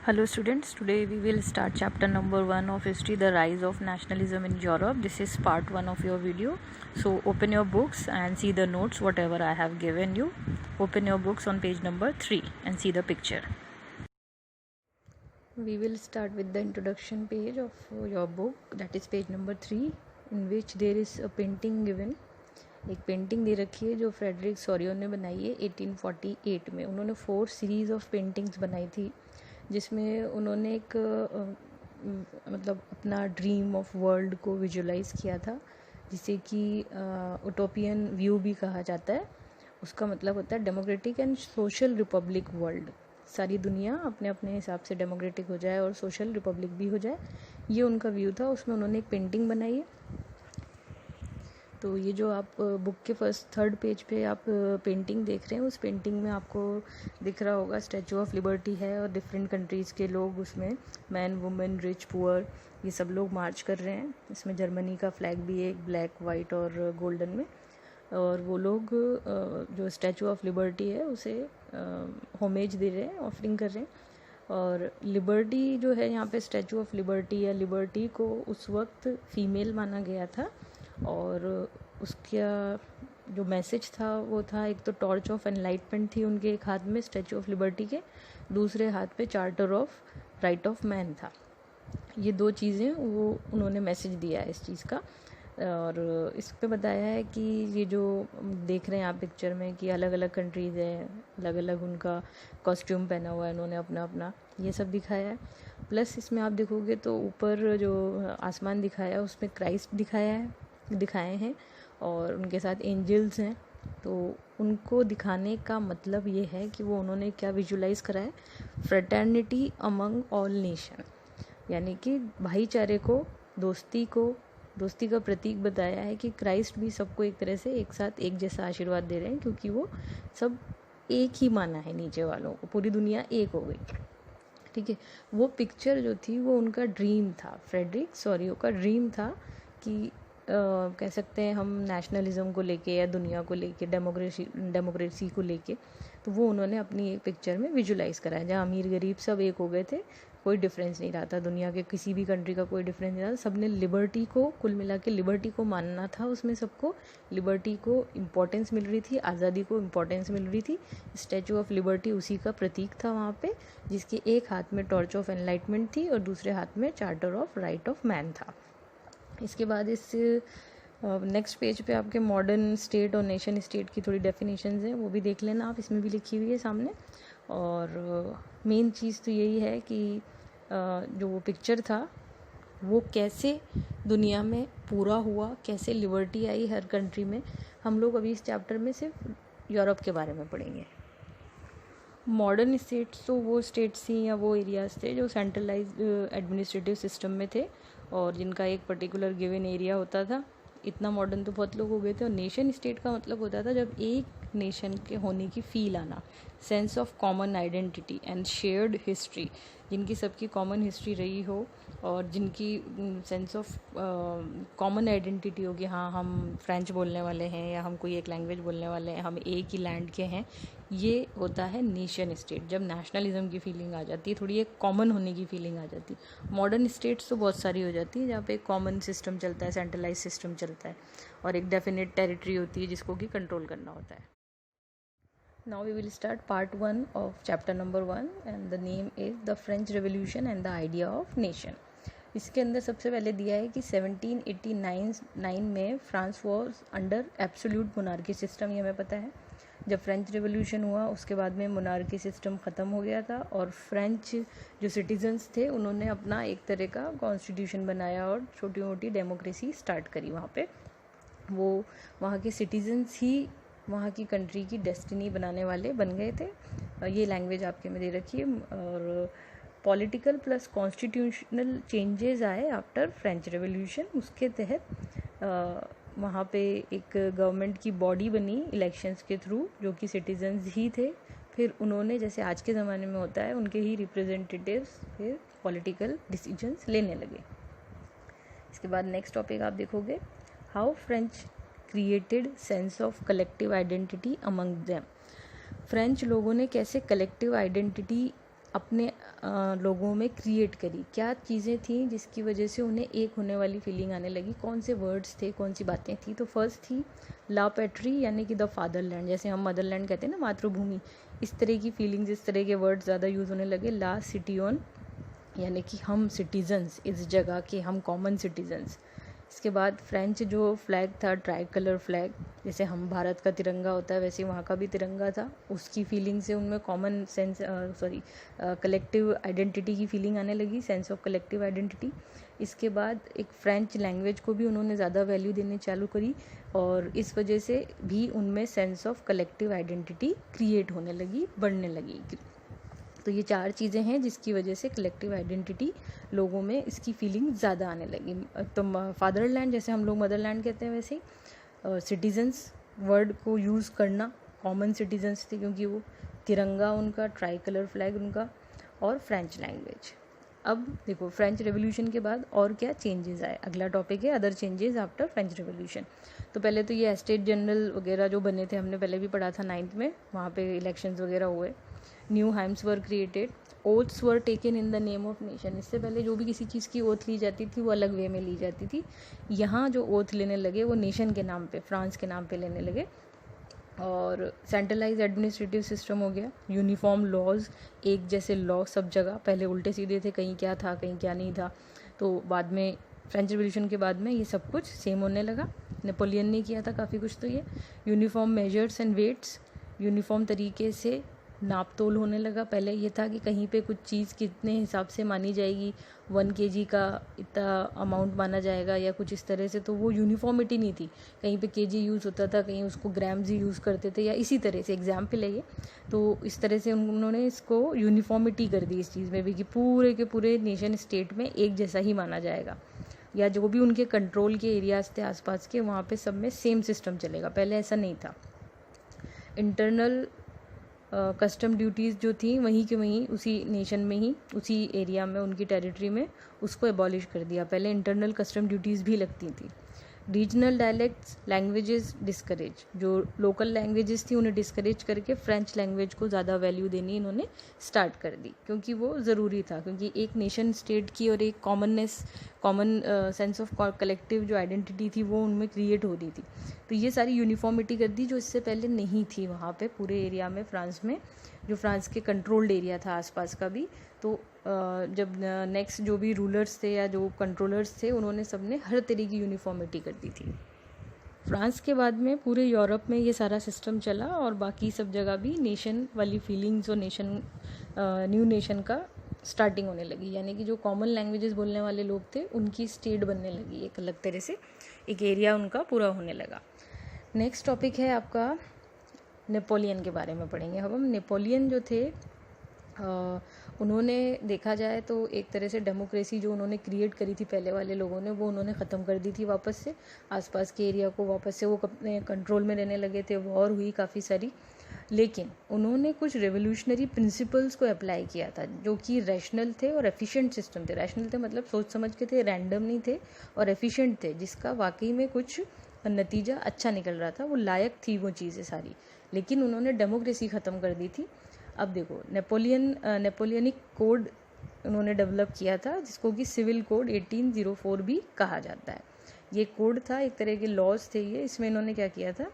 Hello students, today we will start chapter number 1 of history, the rise of nationalism in Europe. This is part 1 of your video. So open your books and see the notes whatever I have given you. Open your books on page number 3 and see the picture. We will start with the introduction page of your book, that is page number 3, in which there is a painting given. एक painting दे रखी है जो Frederick Sorio ने बनाई है 1848 में. उन्होंने 4 series of paintings बनाई थी जिसमें उन्होंने एक मतलब अपना ड्रीम ऑफ वर्ल्ड को विजुलाइज़ किया था, जिसे कि उटोपियन व्यू भी कहा जाता है. उसका मतलब होता है democratic and social Republic world. सारी दुनिया अपने अपने हिसाब से डेमोक्रेटिक हो जाए और सोशल रिपब्लिक भी हो जाए, ये उनका व्यू था. उसमें उन्होंने एक पेंटिंग बनाई है. तो ये जो आप बुक के थर्ड पेज पे आप पेंटिंग देख रहे हैं, उस पेंटिंग में आपको दिख रहा होगा स्टैचू ऑफ लिबर्टी है और डिफरेंट कंट्रीज़ के लोग उसमें, मैन वुमेन रिच पुअर, ये सब लोग मार्च कर रहे हैं. इसमें जर्मनी का फ्लैग भी है, ब्लैक वाइट और गोल्डन में. और वो लोग जो स्टैचू ऑफ लिबर्टी है उसे होमेज दे रहे हैं, ऑफरिंग कर रहे हैं. और लिबर्टी जो है यहाँ पे, स्टैचू ऑफ लिबर्टी या लिबर्टी को उस वक्त फ़ीमेल माना गया था. और उसका जो मैसेज था वो था, एक तो टॉर्च ऑफ एनलाइटमेंट थी उनके एक हाथ में स्टैचू ऑफ लिबर्टी के, दूसरे हाथ पे charter of right of man था. ये दो चीज़ें वो उन्होंने मैसेज दिया है इस चीज़ का. और इस पे बताया है कि ये जो देख रहे हैं आप पिक्चर में कि अलग अलग कंट्रीज़ हैं, अलग अलग उनका कॉस्ट्यूम पहना हुआ है उन्होंने अपना अपना, ये सब दिखाया है. प्लस इसमें आप देखोगे तो ऊपर जो आसमान दिखाया है उसमें क्राइस्ट दिखाए हैं और उनके साथ एंजल्स हैं. तो उनको दिखाने का मतलब ये है कि वो उन्होंने क्या विजुलाइज़ करा है, फ्रेटर्निटी अमंग ऑल नेशन, यानी कि भाईचारे को, दोस्ती का प्रतीक बताया है कि क्राइस्ट भी सबको एक तरह से एक साथ एक जैसा आशीर्वाद दे रहे हैं, क्योंकि वो सब एक ही माना है नीचे वालों को, पूरी दुनिया एक हो गई. ठीक है, वो पिक्चर जो थी वो उनका ड्रीम था, फ्रेडरिक सोरियो का ड्रीम था कि कह सकते हैं हम नेशनलिज्म को लेके या दुनिया को लेके, डेमोक्रेसी को लेके. तो वो उन्होंने अपनी एक पिक्चर में विजुलाइज़ कराया, जहाँ अमीर गरीब सब एक हो गए थे, कोई डिफरेंस नहीं रहा था, दुनिया के किसी भी कंट्री का कोई डिफरेंस नहीं रहा था. सबने लिबर्टी को, कुल मिला के लिबर्टी को मानना था. उसमें सबको लिबर्टी को इम्पोर्टेंस मिल रही थी, आज़ादी को इम्पोर्टेंस मिल रही थी. स्टैचू ऑफ लिबर्टी उसी का प्रतीक था वहाँ पे, जिसके एक हाथ में टॉर्च ऑफ एनलाइटमेंट थी और दूसरे हाथ में charter of right of man था. इसके बाद इस नेक्स्ट पेज पे आपके मॉडर्न स्टेट और नेशन स्टेट की थोड़ी डेफिनेशंस हैं, वो भी देख लेना आप, इसमें भी लिखी हुई है सामने. और मेन चीज़ तो यही है कि जो वो पिक्चर था वो कैसे दुनिया में पूरा हुआ, कैसे लिबर्टी आई हर कंट्री में. हम लोग अभी इस चैप्टर में सिर्फ यूरोप के बारे में पढ़ेंगे. मॉडर्न स्टेट्स तो वो स्टेट्स थी या वो एरियाज़ थे जो सेंट्रलाइज्ड एडमिनिस्ट्रेटिव सिस्टम में थे और जिनका एक पर्टिकुलर गिवन एरिया होता था. इतना मॉडर्न तो बहुत लोग हो गए थे. और नेशन स्टेट का मतलब होता था जब एक नेशन के होने की फील आना, sense of common identity and shared history, जिनकी सबकी कॉमन हिस्ट्री रही हो और जिनकी सेंस ऑफ कॉमन आइडेंटिटी हो कि हाँ हम फ्रेंच बोलने वाले हैं या हम कोई एक लैंग्वेज बोलने वाले हैं, हम एक ही लैंड के हैं. ये होता है नेशन स्टेट. जब नेशनलिज्म की फीलिंग आ जाती है, थोड़ी एक कॉमन होने की फीलिंग आ जाती है. मॉडर्न स्टेट्स तो बहुत सारी हो जाती है जहाँ पे एक कॉमन सिस्टम चलता है, सेंट्रलाइज सिस्टम चलता है और एक डेफिनेट टेरिटरी होती है जिसको कि कंट्रोल करना होता है. Now we will start part 1 of chapter number 1 and the name is the French Revolution and the Idea of Nation. इसके अंदर सबसे पहले दिया है कि 1789 में France was under absolute monarchy system. ये हमें पता है. जब फ्रेंच रेवोल्यूशन हुआ उसके बाद में मोनार्की सिस्टम ख़त्म हो गया था और फ्रेंच जो सिटीजन्स थे उन्होंने अपना एक तरह का कॉन्स्टिट्यूशन बनाया और छोटी मोटी डेमोक्रेसी स्टार्ट करी वहाँ पे. वो वहाँ के सिटीजन्स ही वहाँ की कंट्री की डेस्टिनी बनाने वाले बन गए थे. ये लैंग्वेज आपके में दे रखी है. और पॉलिटिकल प्लस कॉन्स्टिट्यूशनल चेंजेस आए आफ्टर फ्रेंच रेवोल्यूशन. उसके तहत वहाँ पे एक गवर्नमेंट की बॉडी बनी इलेक्शंस के थ्रू, जो कि सिटीजन्स ही थे. फिर उन्होंने, जैसे आज के ज़माने में होता है, उनके ही रिप्रेजेंटेटिव्स फिर पॉलिटिकल डिसीजंस लेने लगे. इसके बाद नेक्स्ट टॉपिक आप देखोगे, how French created sense of collective identity among them. French लोगों ने कैसे कलेक्टिव आइडेंटिटी अपने लोगों में क्रिएट करी, क्या चीज़ें थी जिसकी वजह से उन्हें एक होने वाली फीलिंग आने लगी, कौन से वर्ड्स थे, कौन सी बातें थी। तो फर्स्ट थी ला पैट्री, यानी कि द फादरलैंड, जैसे हम मदरलैंड कहते हैं ना, मातृभूमि, इस तरह की फीलिंग्स, इस तरह के वर्ड्स ज़्यादा यूज़ होने लगे। ला सिटीजन, यानी कि हम सिटीजन्स, इस जगह के हम कॉमन सिटीजन्स। इसके बाद फ्रेंच जो फ्लैग था, ट्राई कलर फ्लैग, जैसे हम भारत का तिरंगा होता है वैसे वहाँ का भी तिरंगा था, उसकी फीलिंग से उनमें कॉमन सेंस कलेक्टिव आइडेंटिटी की फीलिंग आने लगी, सेंस ऑफ कलेक्टिव आइडेंटिटी। इसके बाद एक फ्रेंच लैंग्वेज को भी उन्होंने ज़्यादा वैल्यू देनी चालू करी और इस वजह से भी उनमें sense of collective identity create होने लगी, बढ़ने लगी। तो ये 4 चीज़ें हैं जिसकी वजह से कलेक्टिव आइडेंटिटी लोगों में इसकी फीलिंग ज़्यादा आने लगी। तो फादरलैंड, जैसे हम लोग मदरलैंड कहते हैं वैसे ही सिटीजन्स वर्ड को यूज़ करना, कॉमन सिटीजन्स थे क्योंकि वो तिरंगा उनका, ट्राई कलर फ्लैग उनका, और फ्रेंच लैंग्वेज। अब देखो फ्रेंच रेवोल्यूशन के बाद और क्या चेंजेस आए, अगला टॉपिक है other changes after French revolution. तो पहले तो ये एस्टेट जनरल वगैरह जो बने थे, हमने पहले भी पढ़ा था 9th में, वहाँ पे इलेक्शंस वगैरह हुए। New hymns were created, oaths were taken in the name of nation. इससे पहले जो भी किसी चीज़ की ओथ ली जाती थी वो अलग वे में ली जाती थी, यहाँ जो ओथ लेने लगे वो नेशन के नाम पे, फ्रांस के नाम पे लेने लगे। और सेंट्रलाइज एडमिनिस्ट्रेटिव सिस्टम हो गया, यूनिफॉर्म लॉज, एक जैसे लॉ सब जगह, पहले उल्टे सीधे थे, कहीं क्या था कहीं क्या नहीं था। तो बाद में फ्रेंच रिवोल्यूशन के बाद में ये सब कुछ सेम होने लगा। नेपोलियन ने किया था काफ़ी कुछ। तो ये uniform measures and weights, uniform तरीके से नाप तोल होने लगा। पहले ये था कि कहीं पे कुछ चीज़ कितने हिसाब से मानी जाएगी, 1 kg का इतना अमाउंट माना जाएगा या कुछ इस तरह से, तो वो यूनिफॉर्मिटी नहीं थी। कहीं पे केजी यूज़ होता था, कहीं उसको ग्राम्स ही यूज़ करते थे, या इसी तरह से एग्जाम्पल है ये। तो इस तरह से उन्होंने इसको यूनिफॉर्मिटी कर दी इस चीज़ में भी कि पूरे के पूरे नेशन स्टेट में एक जैसा ही माना जाएगा, या जो भी उनके कंट्रोल के एरियाज थे आसपास के, वहाँ पे सब में सेम सिस्टम चलेगा। पहले ऐसा नहीं था। इंटरनल कस्टम ड्यूटीज़ जो थी वहीं के वहीं उसी नेशन में ही, उसी एरिया में, उनकी टेरिटरी में उसको एबॉलिश कर दिया। पहले इंटरनल कस्टम ड्यूटीज़ भी लगती थी। रीजनल डायलेक्ट्स लैंग्वेजेस डिस्करेज, जो लोकल लैंग्वेजेस थी उन्हें डिस्करेज करके फ्रेंच लैंग्वेज को ज़्यादा वैल्यू देनी इन्होंने स्टार्ट कर दी, क्योंकि वो ज़रूरी था, क्योंकि एक नेशन स्टेट की और एक commonness, common sense of collective जो आइडेंटिटी थी वो उनमें क्रिएट हो रही थी। तो ये सारी यूनिफॉर्मिटी कर दी जो इससे पहले नहीं थी वहाँ पे पूरे एरिया में, फ्रांस में, जो फ्रांस के कंट्रोल्ड एरिया था आसपास का भी। तो जब नेक्स्ट जो भी रूलर्स थे या जो कंट्रोलर्स थे, उन्होंने सबने हर तरह की यूनिफॉर्मिटी कर दी थी। फ्रांस के बाद में पूरे यूरोप में ये सारा सिस्टम चला और बाकी सब जगह भी नेशन वाली फीलिंग्स और नेशन, न्यू नेशन का स्टार्टिंग होने लगी, यानी कि जो कॉमन लैंग्वेजेस बोलने वाले लोग थे उनकी स्टेट बनने लगी, एक अलग तरह से एक एरिया उनका पूरा होने लगा। नेक्स्ट टॉपिक है आपका नेपोलियन के बारे में पढ़ेंगे हम। नेपोलियन जो थे उन्होंने देखा जाए तो एक तरह से डेमोक्रेसी जो उन्होंने क्रिएट करी थी पहले वाले लोगों ने, वो उन्होंने ख़त्म कर दी थी वापस से। आसपास के एरिया को वापस से वो अपने कंट्रोल में रहने लगे थे, वॉर हुई काफ़ी सारी, लेकिन उन्होंने कुछ रेवोल्यूशनरी प्रिंसिपल्स को अप्लाई किया था जो कि रैशनल थे और एफिशिएंट सिस्टम थे। रैशनल थे मतलब सोच समझ के थे, रैंडम नहीं थे, और एफिशिएंट थे, जिसका वाकई में कुछ नतीजा अच्छा निकल रहा था, वो लायक थी वो चीज़ें सारी। लेकिन उन्होंने डेमोक्रेसी ख़त्म कर दी थी। अब देखो नेपोलियनिक कोड उन्होंने डेवलप किया था, जिसको कि सिविल कोड 1804 भी कहा जाता है। ये कोड था, एक तरह के लॉज थे ये। इसमें इन्होंने क्या किया था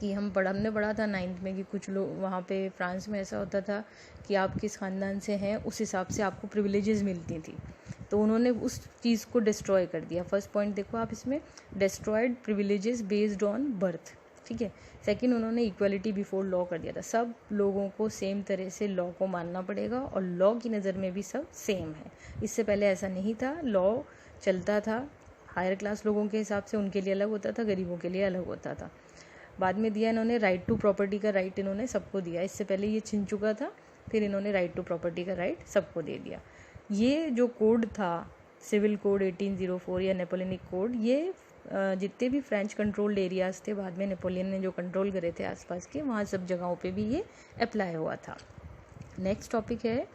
कि हमने पढ़ा था 9th में कि कुछ लोग वहाँ पे फ्रांस में ऐसा होता था कि आप किस ख़ानदान से हैं उस हिसाब से आपको प्रिविलेजेस मिलती थी। तो उन्होंने उस चीज़ को डिस्ट्रॉय कर दिया। फर्स्ट पॉइंट देखो आप इसमें, destroyed privileges based on birth, ठीक है। सेकंड, उन्होंने इक्वलिटी बिफोर लॉ कर दिया था, सब लोगों को सेम तरह से लॉ को मानना पड़ेगा और लॉ की नज़र में भी सब सेम है। इससे पहले ऐसा नहीं था, लॉ चलता था हायर क्लास लोगों के हिसाब से, उनके लिए अलग होता था, गरीबों के लिए अलग होता था। बाद में दिया इन्होंने राइट टू प्रॉपर्टी का राइट, इन्होंने सबको दिया। इससे पहले ये छिन चुका था, फिर इन्होंने राइट टू प्रॉपर्टी का राइट सबको दे दिया। ये जो कोड था सिविल कोड 1804 या नेपोलियनिक कोड, ये जितने भी फ्रेंच कंट्रोल्ड एरियाज़ थे बाद में नेपोलियन ने जो कंट्रोल करे थे आसपास के, वहाँ सब जगहों पे भी ये अप्लाई हुआ था। नेक्स्ट टॉपिक है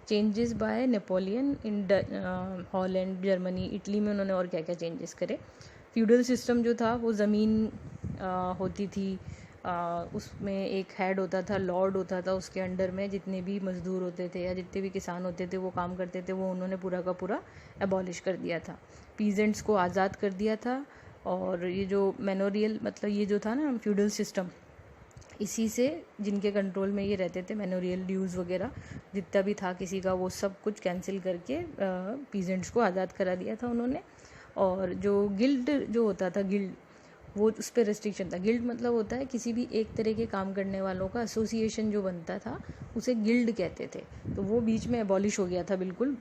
changes by Napoleon in Holland, Germany, Italy में उन्होंने और क्या क्या चेंजेस करे। फ्यूडल सिस्टम जो था वो ज़मीन होती थी, उसमें एक हेड होता था, लॉर्ड होता था, उसके अंडर में जितने भी मज़दूर होते थे या जितने भी किसान होते थे वो काम करते थे, वो उन्होंने पूरा का पूरा एबॉलिश कर दिया था, पीजेंट्स को आज़ाद कर दिया था। और ये जो मैनोरियल मतलब ये जो था ना फ्यूडल सिस्टम, इसी से जिनके कंट्रोल में ये रहते थे, मैनोरियल ड्यूज़ वगैरह जितना भी था किसी का, वो सब कुछ कैंसिल करके पीजेंट्स को आज़ाद करा दिया था उन्होंने। और जो गिल्ड जो होता था, गिल्ड, वो उस पर रेस्ट्रिक्शन था। गिल्ड मतलब होता है किसी भी एक तरह के काम करने वालों का एसोसिएशन जो बनता था उसे गिल्ड कहते थे। तो वो बीच में एबॉलिश हो गया था बिल्कुल,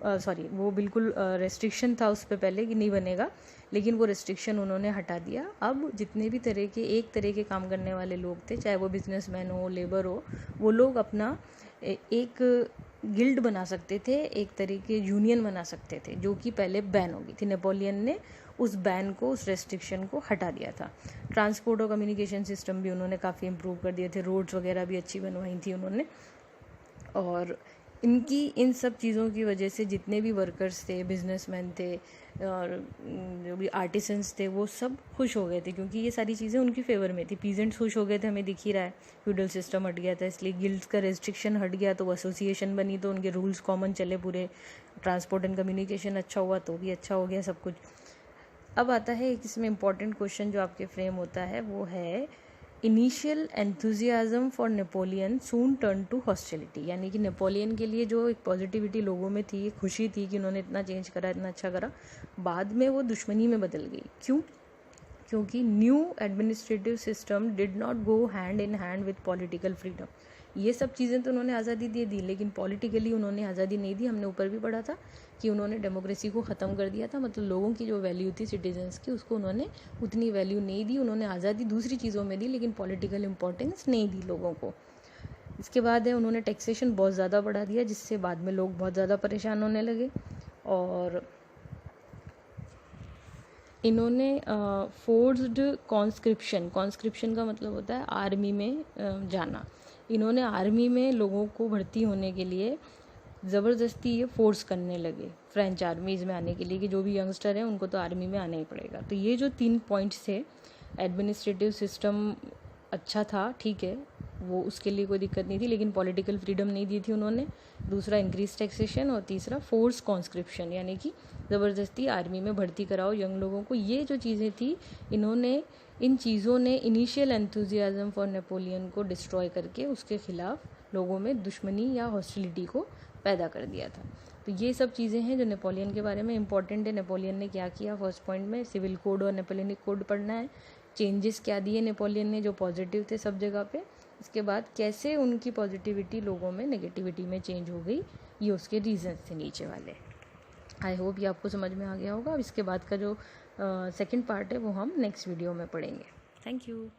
वो बिल्कुल रेस्ट्रिक्शन था उस पर पहले कि नहीं बनेगा, लेकिन वो रेस्ट्रिक्शन उन्होंने हटा दिया। अब जितने भी एक तरह के काम करने वाले लोग थे, चाहे वो बिजनेसमैन हो, लेबर हो, वो लोग अपना एक गिल्ड बना सकते थे, एक तरीके यूनियन बना सकते थे, जो कि पहले बैन हो गई थी। नेपोलियन ने उस बैन को, उस रेस्ट्रिक्शन को हटा दिया था। ट्रांसपोर्ट और कम्युनिकेशन सिस्टम भी उन्होंने काफ़ी इम्प्रूव कर दिए थे, रोड्स वगैरह भी अच्छी बनवाई थी उन्होंने। और इन सब चीज़ों की वजह से जितने भी वर्कर्स थे, बिजनेसमैन थे और जो भी आर्टिसंस थे, वो सब खुश हो गए थे, क्योंकि ये सारी चीज़ें उनकी फेवर में थी। पीजेंट्स खुश हो गए थे, हमें दिख ही रहा है, फ्यूडल सिस्टम हट गया था, इसलिए गिल्ड्स का रेस्ट्रिक्शन हट गया, तो वो एसोसिएशन बनी, तो उनके रूल्स कॉमन चले पूरे। ट्रांसपोर्ट एंड कम्युनिकेशन अच्छा हुआ तो भी अच्छा हो गया सब कुछ। अब आता है एक इसमें इम्पॉर्टेंट क्वेश्चन जो आपके फ्रेम होता है, वो है initial enthusiasm for Napoleon soon turn to hostility. यानी कि नेपोलियन के लिए जो एक पॉजिटिविटी लोगों में थी, खुशी थी कि उन्होंने इतना चेंज करा, इतना अच्छा करा, बाद में वो दुश्मनी में बदल गई। क्यों? क्योंकि new administrative system did not go hand in hand with political freedom. ये सब चीज़ें तो उन्होंने आज़ादी दे दी, लेकिन पॉलिटिकली उन्होंने आज़ादी नहीं दी। हमने ऊपर भी पढ़ा था कि उन्होंने डेमोक्रेसी को ख़त्म कर दिया था, मतलब लोगों की जो वैल्यू थी सिटीजन्स की, उसको उन्होंने उतनी वैल्यू नहीं दी। उन्होंने आज़ादी दूसरी चीज़ों में दी, लेकिन पॉलिटिकल इम्पोर्टेंस नहीं दी लोगों को। इसके बाद है उन्होंने टैक्सेशन बहुत ज़्यादा बढ़ा दिया, जिससे बाद में लोग बहुत ज़्यादा परेशान होने लगे। और इन्होंने फोर्स्ड कॉन्स्क्रिप्शन का मतलब होता है आर्मी में जाना। इन्होंने आर्मी में लोगों को भर्ती होने के लिए ज़बरदस्ती ये फोर्स करने लगे फ्रेंच आर्मीज़ में आने के लिए, कि जो भी यंगस्टर हैं उनको तो आर्मी में आना ही पड़ेगा। तो ये जो 3 पॉइंट्स थे, एडमिनिस्ट्रेटिव सिस्टम अच्छा था, ठीक है, वो उसके लिए कोई दिक्कत नहीं थी, लेकिन पॉलिटिकल फ्रीडम नहीं दी थी उन्होंने। दूसरा इंक्रीज टैक्सेशन, और तीसरा फोर्स कॉन्स्क्रिप्शन, यानी कि ज़बरदस्ती आर्मी में भर्ती कराओ यंग लोगों को। ये जो चीज़ें थी, इन चीज़ों ने इनिशियल एंथुजियाज्म फॉर नेपोलियन को डिस्ट्रॉय करके उसके खिलाफ लोगों में दुश्मनी या हॉस्टिलिटी को पैदा कर दिया था। तो ये सब चीज़ें हैं जो नेपोलियन के बारे में इंपॉर्टेंट है। नेपोलियन ने क्या किया, फर्स्ट पॉइंट में सिविल कोड और नेपोलियनिक कोड पढ़ना है। चेंजेस क्या दिए नेपोलियन ने जो पॉजिटिव थे सब जगह पे। इसके बाद कैसे उनकी पॉजिटिविटी लोगों में नेगेटिविटी में चेंज हो गई, ये उसके रीजंस थे नीचे वाले। आई होप ये आपको समझ में आ गया होगा। अब इसके बाद का जो सेकंड पार्ट है वो हम नेक्स्ट वीडियो में पढ़ेंगे। Thank you.